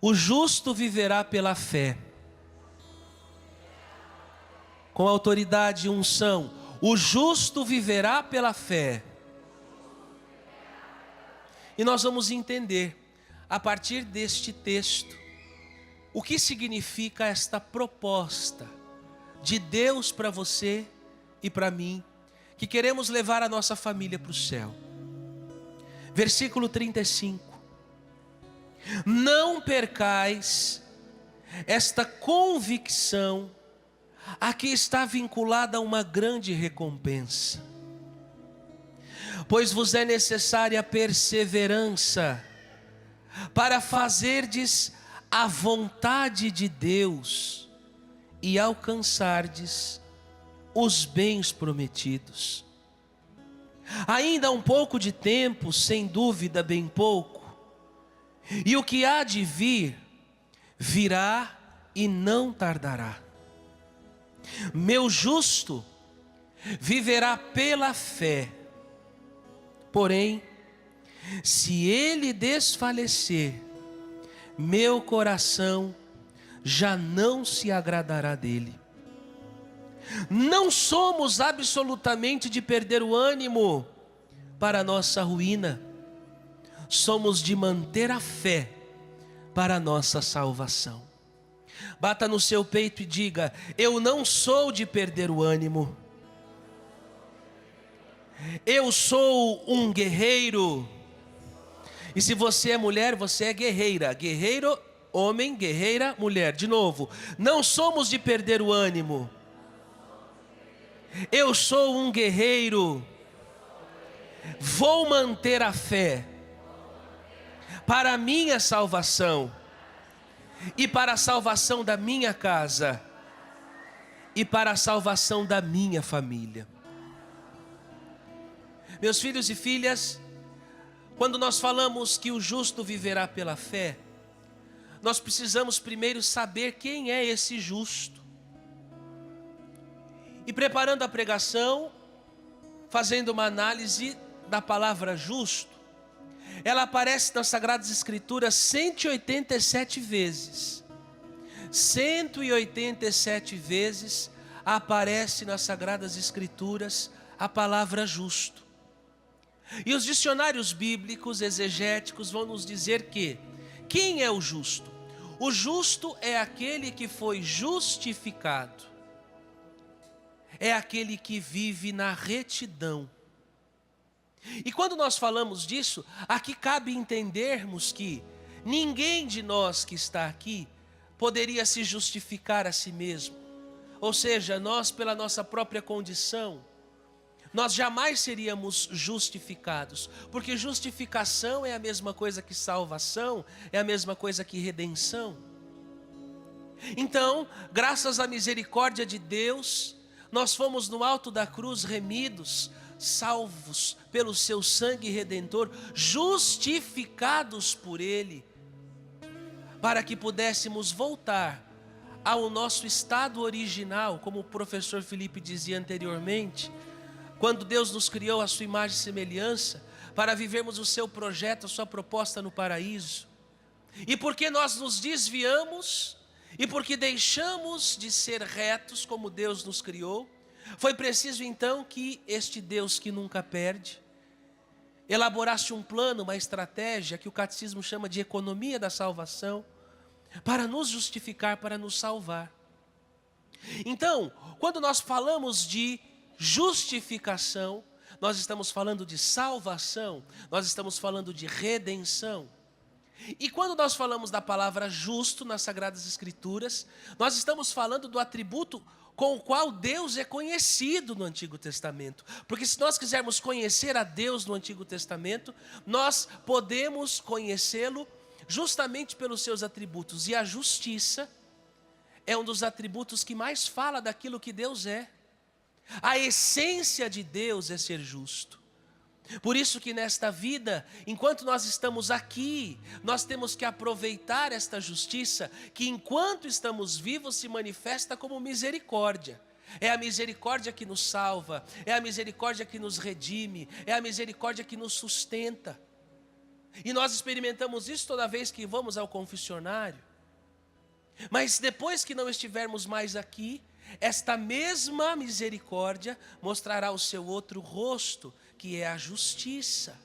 O justo viverá pela fé. Com autoridade e unção. O justo viverá pela fé. E nós vamos entender, a partir deste texto, o que significa esta proposta de Deus para você e para mim, que queremos levar a nossa família para o céu. Versículo 35. Não percais esta convicção, a que está vinculada a uma grande recompensa. Pois vos é necessária perseverança, para fazerdes a vontade de Deus, e alcançardes os bens prometidos. Ainda um pouco de tempo, sem dúvida bem pouco, e o que há de vir, virá e não tardará. Meu justo viverá pela fé, porém, se ele desfalecer, meu coração já não se agradará dele. Não somos absolutamente de perder o ânimo para a nossa ruína, somos de manter a fé para a nossa salvação. Bata no seu peito e diga: eu não sou de perder o ânimo. Eu sou um guerreiro. E se você é mulher, você é guerreira. Guerreiro, homem, guerreira, mulher. De novo, não somos de perder o ânimo. Eu sou um guerreiro. Vou manter a fé para a minha salvação, e para a salvação da minha casa, e para a salvação da minha família. Meus filhos e filhas, quando nós falamos que o justo viverá pela fé, nós precisamos primeiro saber quem é esse justo. E preparando a pregação, fazendo uma análise da palavra justo, ela aparece nas Sagradas Escrituras 187 vezes. 187 vezes aparece nas Sagradas Escrituras a palavra justo. E os dicionários bíblicos, exegéticos, vão nos dizer que quem é o justo? O justo é aquele que foi justificado. É aquele que vive na retidão. E quando nós falamos disso, aqui cabe entendermos que ninguém de nós que está aqui poderia se justificar a si mesmo. Ou seja, nós pela nossa própria condição, nós jamais seríamos justificados. Porque justificação é a mesma coisa que salvação, é a mesma coisa que redenção. Então, graças à misericórdia de Deus, nós fomos no alto da cruz remidos, salvos pelo seu sangue redentor, justificados por Ele, para que pudéssemos voltar ao nosso estado original, como o professor Felipe dizia anteriormente, quando Deus nos criou a sua imagem e semelhança, para vivermos o seu projeto, a sua proposta no paraíso. E porque nós nos desviamos, e porque deixamos de ser retos como Deus nos criou, foi preciso então que este Deus que nunca perde, elaborasse um plano, uma estratégia, que o catecismo chama de economia da salvação, para nos justificar, para nos salvar. Então, quando nós falamos de justificação, nós estamos falando de salvação, nós estamos falando de redenção. E quando nós falamos da palavra justo nas Sagradas Escrituras, nós estamos falando do atributo com o qual Deus é conhecido no Antigo Testamento. Porque se nós quisermos conhecer a Deus no Antigo Testamento, nós podemos conhecê-lo justamente pelos seus atributos. E a justiça é um dos atributos que mais fala daquilo que Deus é. A essência de Deus é ser justo. Por isso que nesta vida, enquanto nós estamos aqui, nós temos que aproveitar esta justiça, que enquanto estamos vivos se manifesta como misericórdia. É a misericórdia que nos salva, é a misericórdia que nos redime, é a misericórdia que nos sustenta. E nós experimentamos isso toda vez que vamos ao confessionário. Mas depois que não estivermos mais aqui, esta mesma misericórdia mostrará o seu outro rosto, que é a justiça.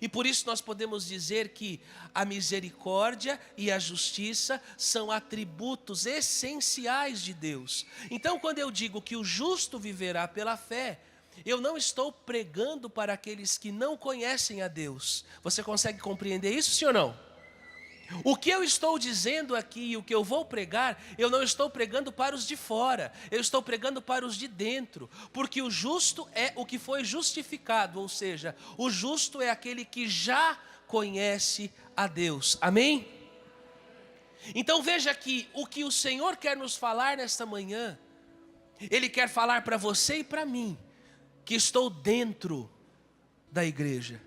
E por isso nós podemos dizer que a misericórdia e a justiça são atributos essenciais de Deus. Então, quando eu digo que o justo viverá pela fé, eu não estou pregando para aqueles que não conhecem a Deus. Você consegue compreender isso, sim ou não? O que eu estou dizendo aqui e o que eu vou pregar, eu não estou pregando para os de fora, eu estou pregando para os de dentro, porque o justo é o que foi justificado, ou seja, o justo é aquele que já conhece a Deus, amém? Então veja aqui, o que o Senhor quer nos falar nesta manhã, Ele quer falar para você e para mim, que estou dentro da igreja,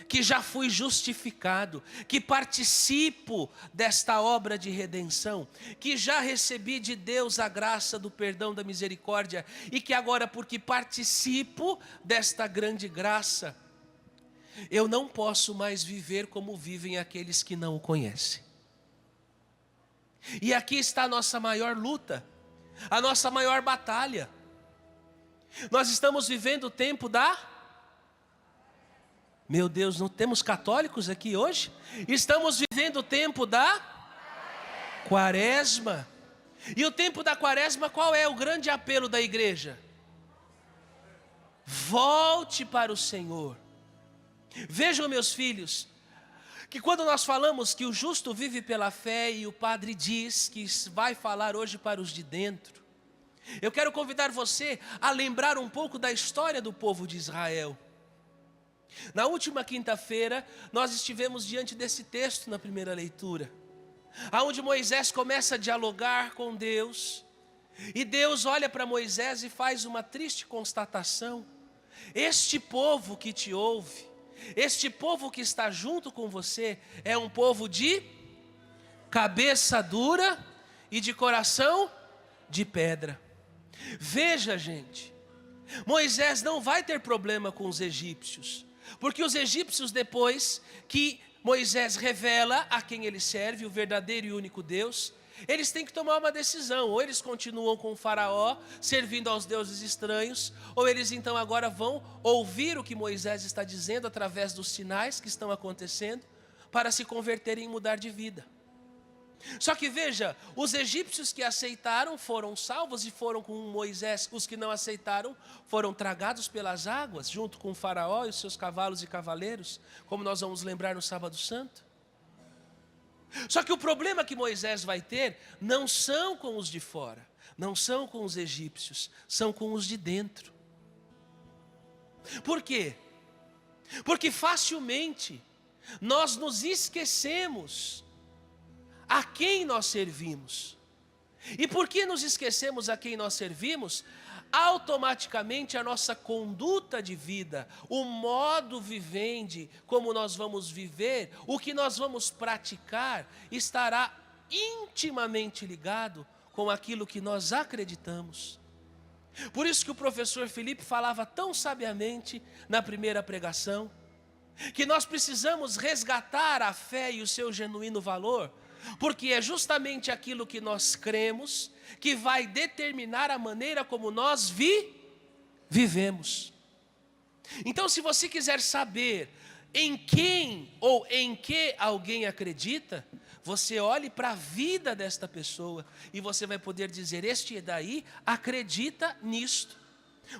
que já fui justificado, que participo desta obra de redenção, que já recebi de Deus a graça do perdão, da misericórdia, e que agora, porque participo desta grande graça, eu não posso mais viver como vivem aqueles que não o conhecem. E aqui está a nossa maior luta, a nossa maior batalha. Nós estamos vivendo o tempo da... Meu Deus, não temos católicos aqui hoje? Estamos vivendo o tempo da Quaresma. E o tempo da Quaresma, qual é o grande apelo da igreja? Volte para o Senhor. Vejam, meus filhos, que quando nós falamos que o justo vive pela fé, e o padre diz que vai falar hoje para os de dentro, eu quero convidar você a lembrar um pouco da história do povo de Israel. Na última quinta-feira, nós estivemos diante desse texto na primeira leitura, aonde Moisés começa a dialogar com Deus, e Deus olha para Moisés e faz uma triste constatação: este povo que te ouve, este povo que está junto com você, é um povo de cabeça dura e de coração de pedra. Veja, gente, Moisés não vai ter problema com os egípcios, porque os egípcios, depois que Moisés revela a quem ele serve, o verdadeiro e único Deus, eles têm que tomar uma decisão: ou eles continuam com o faraó, servindo aos deuses estranhos, ou eles então agora vão ouvir o que Moisés está dizendo através dos sinais que estão acontecendo, para se converterem e mudar de vida. Só que veja, os egípcios que aceitaram foram salvos e foram com Moisés. Os que não aceitaram foram tragados pelas águas, junto com o faraó e os seus cavalos e cavaleiros, como nós vamos lembrar no sábado santo. Só que o problema que Moisés vai ter não são com os de fora, não são com os egípcios, são com os de dentro. Por quê? Porque facilmente nós nos esquecemos a quem nós servimos. E porque nos esquecemos a quem nós servimos, automaticamente a nossa conduta de vida, o modo vivendi, como nós vamos viver, o que nós vamos praticar, estará intimamente ligado com aquilo que nós acreditamos. Por isso que o professor Felipe falava tão sabiamente na primeira pregação, que nós precisamos resgatar a fé e o seu genuíno valor, porque é justamente aquilo que nós cremos que vai determinar a maneira como nós vivemos. Então, se você quiser saber em quem ou em que alguém acredita, você olhe para a vida desta pessoa e você vai poder dizer: este daí acredita nisto.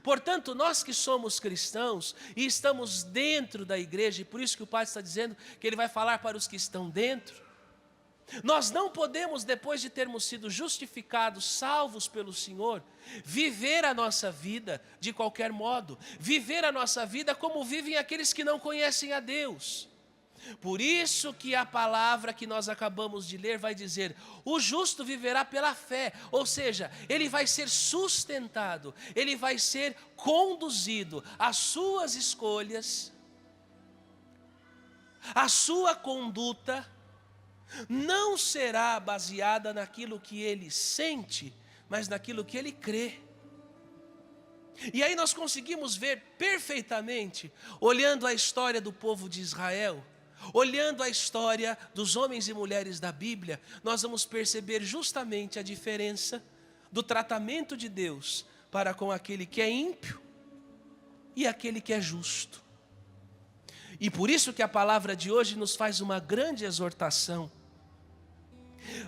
Portanto, nós que somos cristãos e estamos dentro da igreja, e por isso que o Padre está dizendo que ele vai falar para os que estão dentro, nós não podemos, depois de termos sido justificados, salvos pelo Senhor, viver a nossa vida de qualquer modo, viver a nossa vida como vivem aqueles que não conhecem a Deus. Por isso que a palavra que nós acabamos de ler vai dizer: o justo viverá pela fé, ou seja, ele vai ser sustentado, ele vai ser conduzido, as suas escolhas, a sua conduta não será baseada naquilo que ele sente, mas naquilo que ele crê. E aí nós conseguimos ver perfeitamente, olhando a história do povo de Israel, olhando a história dos homens e mulheres da Bíblia, nós vamos perceber justamente a diferença do tratamento de Deus para com aquele que é ímpio e aquele que é justo. E por isso que a palavra de hoje nos faz uma grande exortação.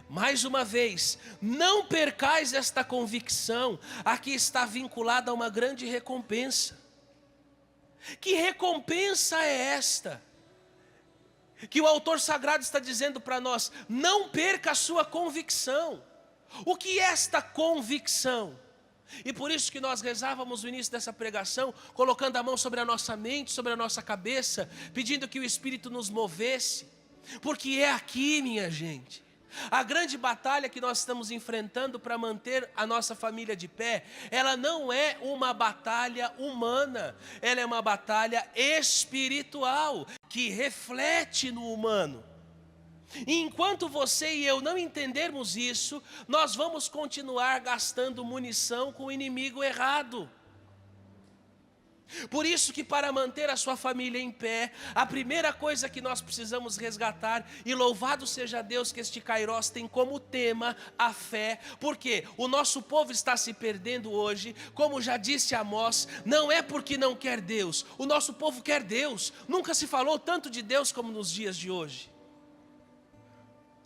Mais uma vez, não percais esta convicção, aqui está vinculada a uma grande recompensa. Que recompensa é esta? Que o autor sagrado está dizendo para nós, não perca a sua convicção. O que é esta convicção? E por isso que nós rezávamos no início dessa pregação, colocando a mão sobre a nossa mente, sobre a nossa cabeça, pedindo que o Espírito nos movesse, porque é aqui, minha gente, a grande batalha que nós estamos enfrentando para manter a nossa família de pé, ela não é uma batalha humana, ela é uma batalha espiritual, que reflete no humano. E enquanto você e eu não entendermos isso, nós vamos continuar gastando munição com o inimigo errado. Por isso que para manter a sua família em pé, a primeira coisa que nós precisamos resgatar, e louvado seja Deus que este Kairos tem como tema a fé, porque o nosso povo está se perdendo hoje, como já disse Amós, não é porque não quer Deus, o nosso povo quer Deus, nunca se falou tanto de Deus como nos dias de hoje.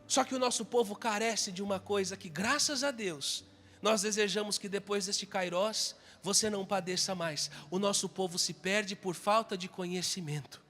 Só que o nosso povo carece de uma coisa que, graças a Deus, nós desejamos que depois deste Kairos, você não padeça mais. O nosso povo se perde por falta de conhecimento.